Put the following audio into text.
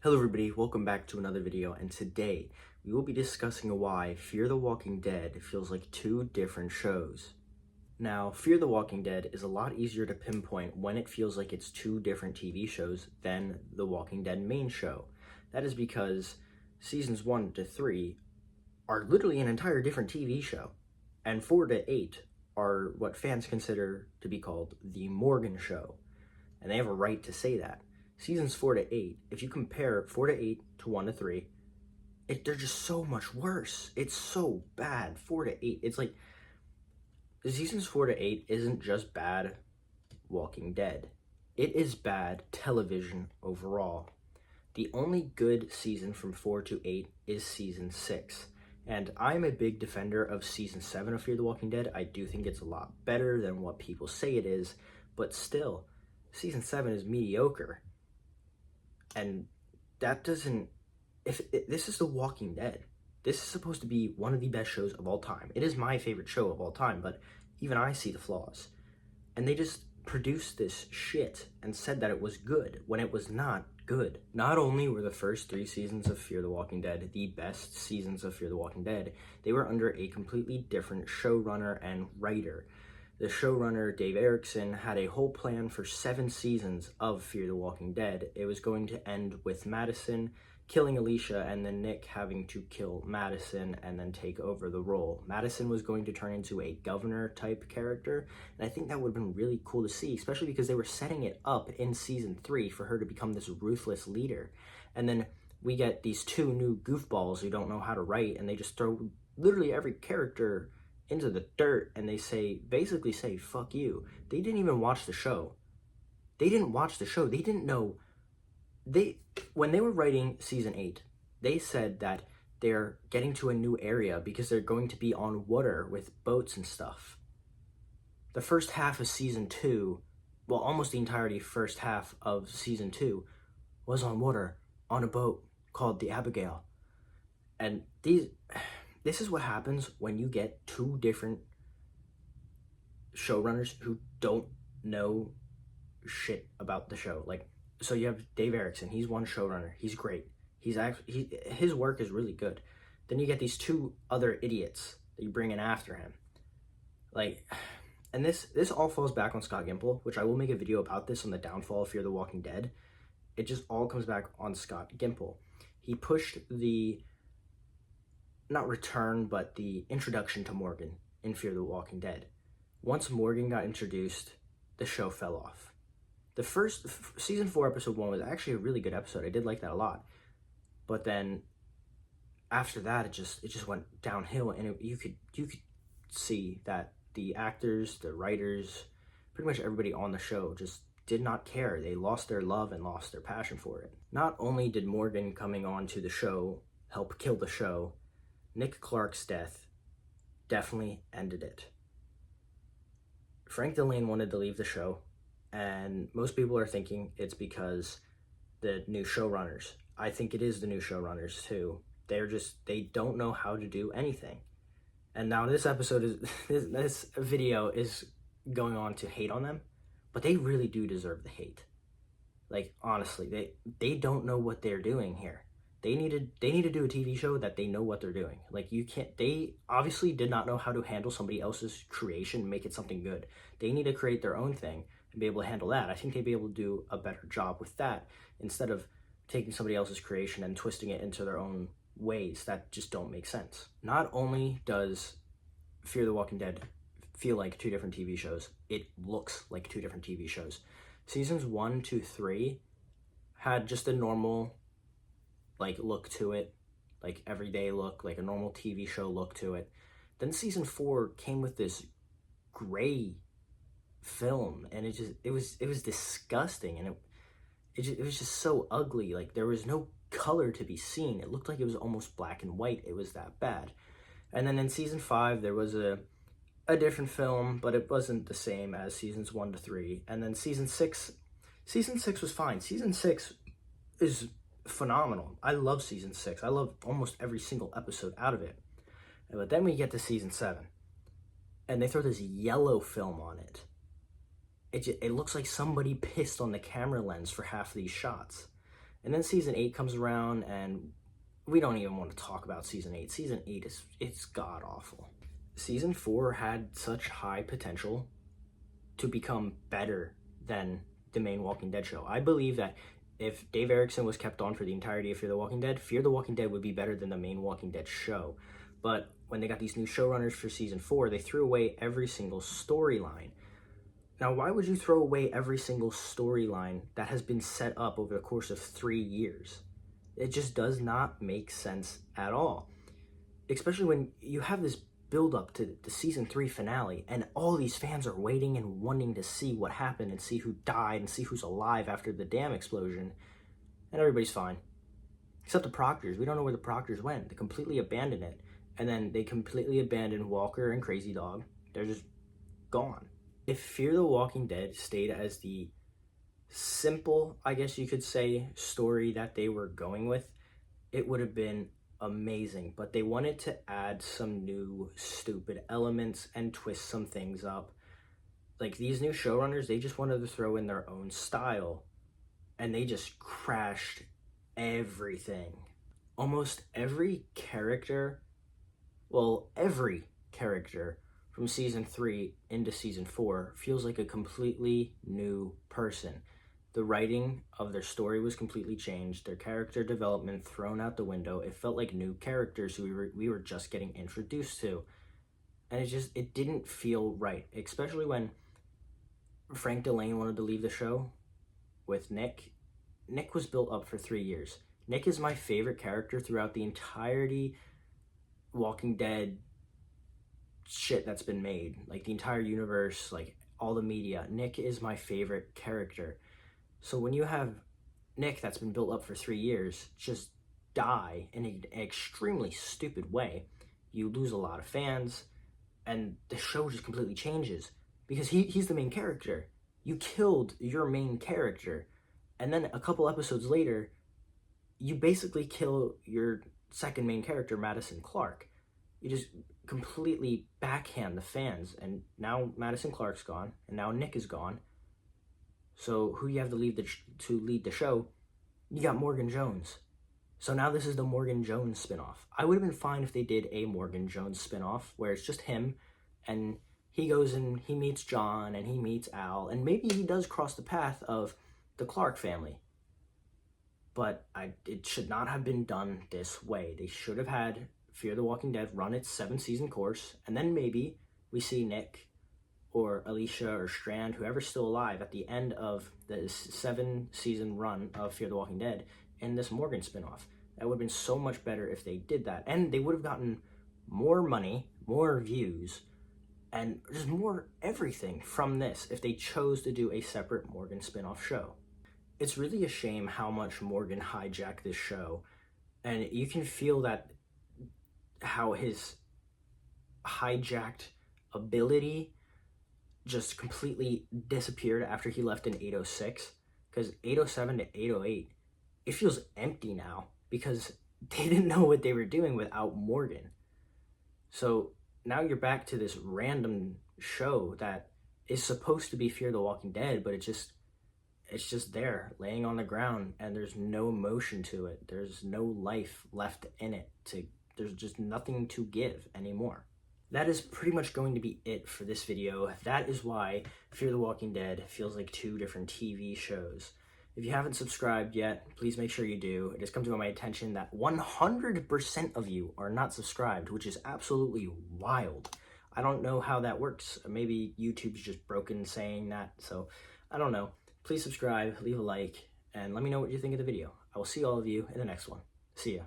Hello everybody, welcome back to another video, and today we will be discussing why Fear the Walking Dead feels like two different shows. Now, Fear the Walking Dead is a lot easier to pinpoint when it feels like it's two different TV shows than the Walking Dead main show. That is because seasons 1 to 3 are literally an entire different TV show, and 4 to 8 are what fans consider to be called the Morgan Show, and they have a right to say that. Seasons 4 to 8, if you compare 4 to 8 to 1 to 3, they're just so much worse. It's so bad. 4 to 8, it's like seasons 4 to 8 isn't just bad Walking Dead. It is bad television overall. The only good season from 4 to 8 is season 6. And I'm a big defender of season 7 of Fear the Walking Dead. I do think it's a lot better than what people say it is, but still, season 7 is mediocre. And that doesn't, this is The Walking Dead. This is supposed to be one of the best shows of all time. It is my favorite show of all time, but even I see the flaws. And they just produced this shit and said that it was good when it was not good. Not only were the first 3 seasons of Fear the Walking Dead the best seasons of Fear the Walking Dead, they were under a completely different showrunner and writer. The showrunner, Dave Erickson, had a whole plan for 7 seasons of Fear the Walking Dead. It was going to end with Madison killing Alicia and then Nick having to kill Madison and then take over the role. Madison was going to turn into a governor type character, and I think that would have been really cool to see, especially because they were setting it up in season 3 for her to become this ruthless leader. And then we get these 2 new goofballs who don't know how to write, and they just throw literally every character into the dirt, and they basically say fuck you. They didn't even watch the show. They didn't know. When they were writing season 8, they said that they're getting to a new area because they're going to be on water with boats and stuff. The first half of season 2, well, almost the entirety first half of season 2 was on water on a boat called the Abigail. And this is what happens when you get 2 different showrunners who don't know shit about the show. Like, so you have Dave Erickson. He's one showrunner. He's great. His work is really good. Then you get these 2 other idiots that you bring in after him. Like, and this all falls back on Scott Gimple, which I will make a video about this on the downfall of Fear the Walking Dead. It just all comes back on Scott Gimple. He pushed the not return, but the introduction to Morgan in Fear the Walking Dead. Once Morgan got introduced, the show fell off. The first season 4 episode 1 was actually a really good episode. I did like that a lot. But then after that, it just went downhill, and you could see that the actors, the writers, pretty much everybody on the show just did not care. They lost their love and lost their passion for it. Not only did Morgan coming on to the show help kill the show, Nick Clark's death definitely ended it. Frank Dillane wanted to leave the show, and most people are thinking it's because the new showrunners. I think it is the new showrunners too. They don't know how to do anything. And now this video is going on to hate on them, but they really do deserve the hate. Like, honestly, they don't know what they're doing here. They need to do a TV show that they know what they're doing. Like, they obviously did not know how to handle somebody else's creation and make it something good. They need to create their own thing and be able to handle that. I think they'd be able to do a better job with that instead of taking somebody else's creation and twisting it into their own ways that just don't make sense. Not only does Fear the Walking Dead feel like 2 different TV shows, it looks like 2 different TV shows. Seasons 1 to 3 had just a normal look to it, like everyday look, like a normal TV show look to it. Then season 4 came with this gray film, and it was disgusting, and it was just so ugly. Like, there was no color to be seen. It looked like it was almost black and white. It was that bad. And then in season 5 there was a different film, but it wasn't the same as seasons 1 to 3. And then season 6 was fine. Season 6 is phenomenal. I love season 6. I love almost every single episode out of it. But then we get to season 7, and they throw this yellow film on it. It looks like somebody pissed on the camera lens for half of these shots. And then season 8 comes around, and we don't even want to talk about season 8. Season 8 it's god awful. Season 4 had such high potential to become better than the main Walking Dead show. I believe that if Dave Erickson was kept on for the entirety of Fear the Walking Dead would be better than the main Walking Dead show. But when they got these new showrunners for season 4, they threw away every single storyline. Now, why would you throw away every single storyline that has been set up over the course of 3 years? It just does not make sense at all. Especially when you have this build up to the season 3 finale, and all these fans are waiting and wanting to see what happened and see who died and see who's alive after the dam explosion, and everybody's fine. Except the Proctors. We don't know where the Proctors went. They completely abandoned it. And then they completely abandoned Walker and Crazy Dog. They're just gone. If Fear the Walking Dead stayed as the simple, I guess you could say, story that they were going with, it would have been amazing. But they wanted to add some new stupid elements and twist some things up. Like, these new showrunners, they just wanted to throw in their own style, and they just crashed everything. Almost every character from season 3 into season 4 feels like a completely new person. The writing of their story was completely changed, their character development thrown out the window. It felt like new characters who we were just getting introduced to. And it didn't feel right, especially when Frank Delane wanted to leave the show with Nick. Nick was built up for 3 years. Nick is my favorite character throughout the entirety Walking Dead shit that's been made. Like, the entire universe, like, all the media. Nick is my favorite character. So when you have Nick that's been built up for 3 years just die in an extremely stupid way, you lose a lot of fans, and the show just completely changes. Because he's the main character. You killed your main character. And then a couple episodes later, you basically kill your second main character, Madison Clark. You just completely backhand the fans, and now Madison Clark's gone, and now Nick is gone. So who you have to lead the show? You got Morgan Jones. So now this is the Morgan Jones spinoff. I would have been fine if they did a Morgan Jones spinoff where it's just him, and he goes and he meets John and he meets Al, and maybe he does cross the path of the Clark family. But it should not have been done this way. They should have had Fear the Walking Dead run its 7-season course, and then maybe we see Nick or Alicia or Strand, whoever's still alive, at the end of the 7-season run of Fear the Walking Dead in this Morgan spinoff. That would have been so much better if they did that. And they would have gotten more money, more views, and just more everything from this if they chose to do a separate Morgan spinoff show. It's really a shame how much Morgan hijacked this show, and you can feel that how his hijacked ability just completely disappeared after he left in 806, because 807 to 808, it feels empty now because they didn't know what they were doing without Morgan. So now you're back to this random show that is supposed to be Fear the Walking Dead, but it's just there, laying on the ground, and there's no emotion to it. There's no life left in it. There's just nothing to give anymore. That is pretty much going to be it for this video. That is why Fear the Walking Dead feels like 2 different TV shows. If you haven't subscribed yet, please make sure you do. It has come to my attention that 100% of you are not subscribed, which is absolutely wild. I don't know how that works. Maybe YouTube's just broken saying that, so I don't know. Please subscribe, leave a like, and let me know what you think of the video. I will see all of you in the next one. See ya.